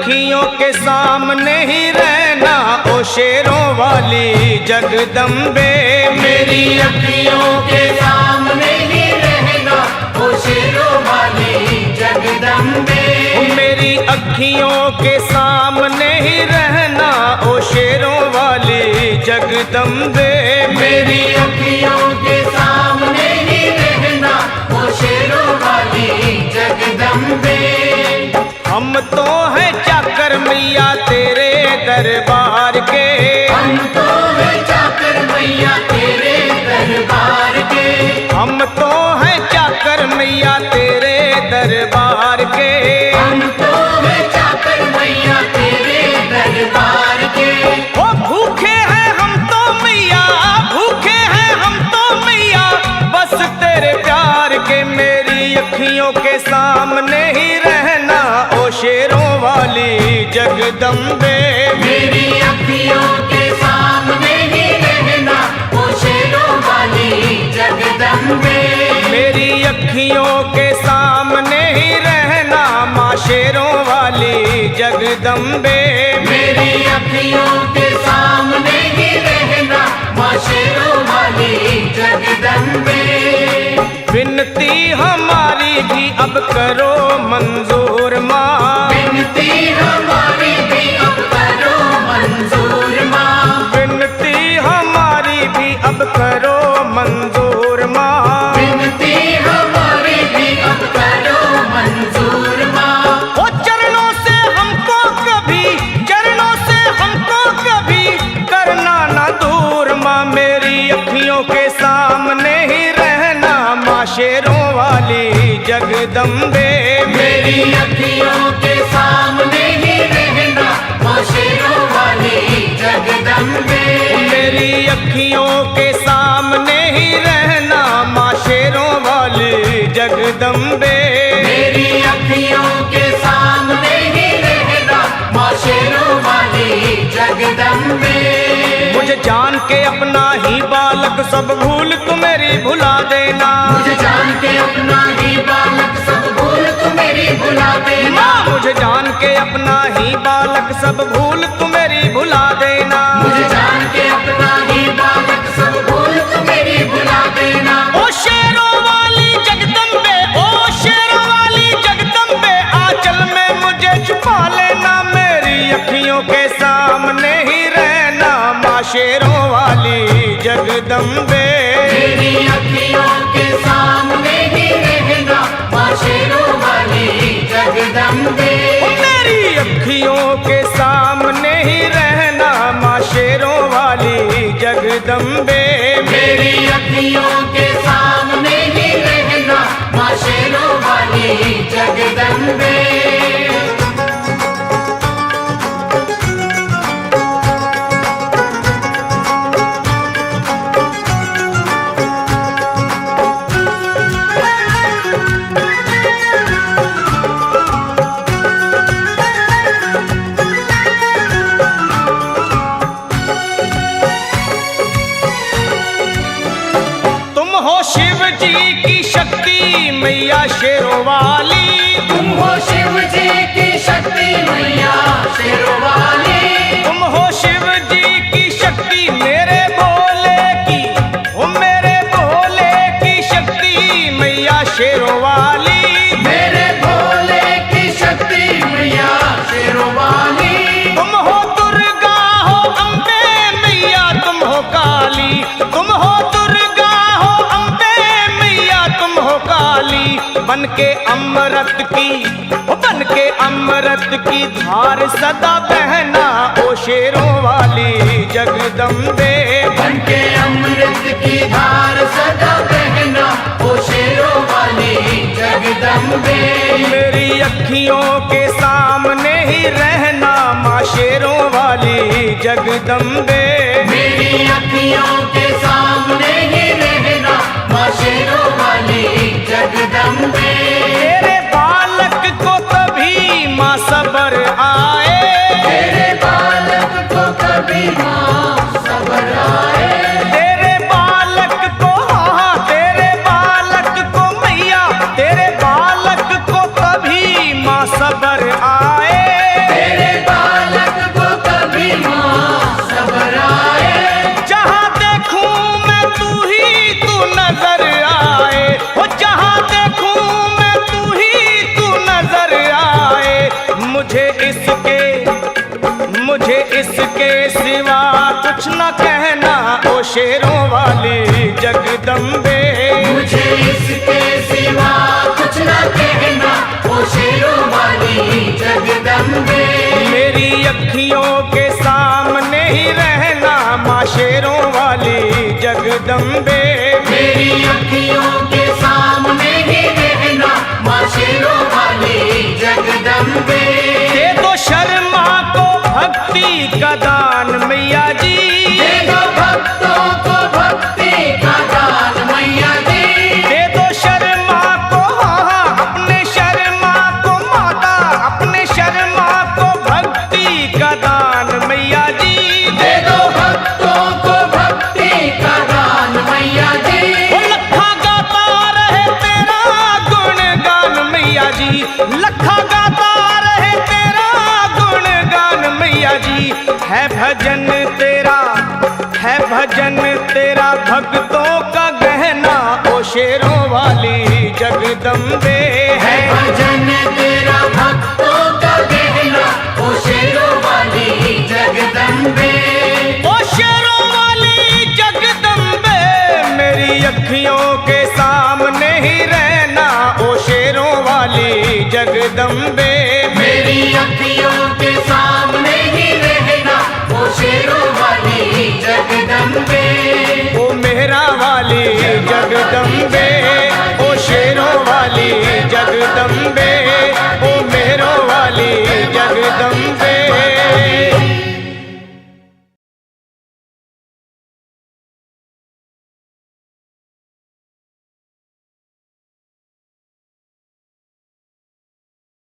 अखियों के सामने ही रहना ओ शेरों वाली जगदम्बे। मेरी अखियों के सामने ही रहना ओ शेरों वाली जगदम्बे। मेरी अखियों के सामने ही रहना ओ शेरों वाली जगदम्बे। मेरी अखियों के सामने ही रहना ओ शेरों वाली जगदम्बे। हम तो हैं चाकर मैया तेरे दरबार के। हम तो हैं चाकर मैया तेरे दरबार के। हम तो हैं चाकर मैया तेरे दरबार के। हम तो हैं चाकर मैया तेरे दरबार के। ओ भूखे हैं हम तो मैया, भूखे हैं हम तो मैया बस तेरे प्यार के। मेरी अखियों के सामने ही रहना ओ शेरों वाली जगदम्बे। मेरी अखियों के सामने ही रहना ओ शेरों वाली जगदम्बे। मेरी अखियों के सामने ही रहना माँ शेरों वाली जगदम्बे। मेरी अखियों के सामने ही रहना माँ शेरों वाली जगदम्बे। विनती हमारी भी अब करो मंजूर माँ। विनती हमारी भी अब करो मंजूर माँ। विनती हमारी भी अब करो मंजूर माँ। विनती हमारी भी अब करो मंजूर माँ। ओ चरणों से हमको कभी, चरणों से हमको कभी करना ना दूर माँ। मेरी अखियों के सामने ही रहना माँ शेरों वाली जगदम्बे। मेरी अखियों के सामने ही रहना माँ शेरों वाली जगदम्बे। मेरी अखियों के सामने ही रहना माँ शेरों वाली जगदम्बे। मेरी अखियों के सामने ही रहना माँ शेरों वाली जगदम्बे। मुझे जान के अपना ही बालक सब भूल तू मेरी भुला देना। मुझे जान के अपना ही बालक सब भूल तू मेरी भुला देना। माँ मुझे जान के अपना ही बालक सब भूल तू मेरी भुला देना। मुझे जान के अपना ही बालक सब भूल तू मेरी भुला देना। ओ शेरों वाली जगदम्बे, ओ शेरों वाली जगदम्बे आंचल में मुझे छुपा लेना। मेरी अखियों के सामने ही रहना माँ शेरों वाली जगदम्बे। मेरी अखियों के सामने ही रहना माँ शेरों वाली जगदम्बे। मेरी अखियों के सामने ही रहना माँ शेरों वाली जगदम्बे। मेरी अखियों के सामने ही रहना माँ शेरों वाली जगदम्बे। शिव जी की शक्ति मैया शेरों वाली। तुम हो शिव जी की शक्ति मैया शेरों वाली। तुम हो शिव जी की शक्ति मेरे भोले की, ओ मेरे भोले की शक्ति मैया शेरों वाली। मेरे भोले की शक्ति मैया शेरों वाली। तुम हो दुर्गा हो अम्बे मैया तुम हो काली। तुम हो दुर्गा हो अम्बे मैया तुम हो काली। बन के अमृत की, बन के अमृत की धार सदा बहना ओ शेरों वाली जगदम्बे। बन के अमृत की धार सदा बहना ओ शेरों वाली जगदम्बे। मेरी अखियों के सामने ही रहना माँ शेरों वाली जगदम्बे। मेरी अखियों के सामने ही रहना माँ शेरों वाली जगदम्बे। तेरे बालक को कभी माँ सबर आए। तेरे बालक को कभी माँ सबर आए। तेरे बालक को, हाँ तेरे बालक को मैया, तेरे बालक को कभी माँ सबर आए। तेरे जगदम्बे। मेरी अखियों के सामने ही रहना माँ शेरों वाली जगदम्बे। दे दो शर्मा को भक्ति का दान मैया जी, दे दो भक्तों को भक्ति का दान मैया जी। दे दो शर्मा को, हाँ अपने शर्मा को माता, अपने शर्मा को भक्ति का दान मैया जी। दे दो भक्तों को भक्ति का दान मैया जी। वो लखा गाता रहे तेरा गुणगान मैया जी, लखा गाता रहे तेरा गुणगान मैया जी। है भजन तेरा, है भजन तेरा भक्तों का गहना ओ शेरों वाली जगदम्बे। है भजन तेरा भक्तों का गहना ओ शेरों वाली जगदम्बे। ओ शेरों वाली जगदम्बे, मेरी अखियों के सामने ही रहना ओ शेरों वाली जगदम्बे। मेरी अखियों के सामने ही रहना ओ शेरों वाली जगदम्बे।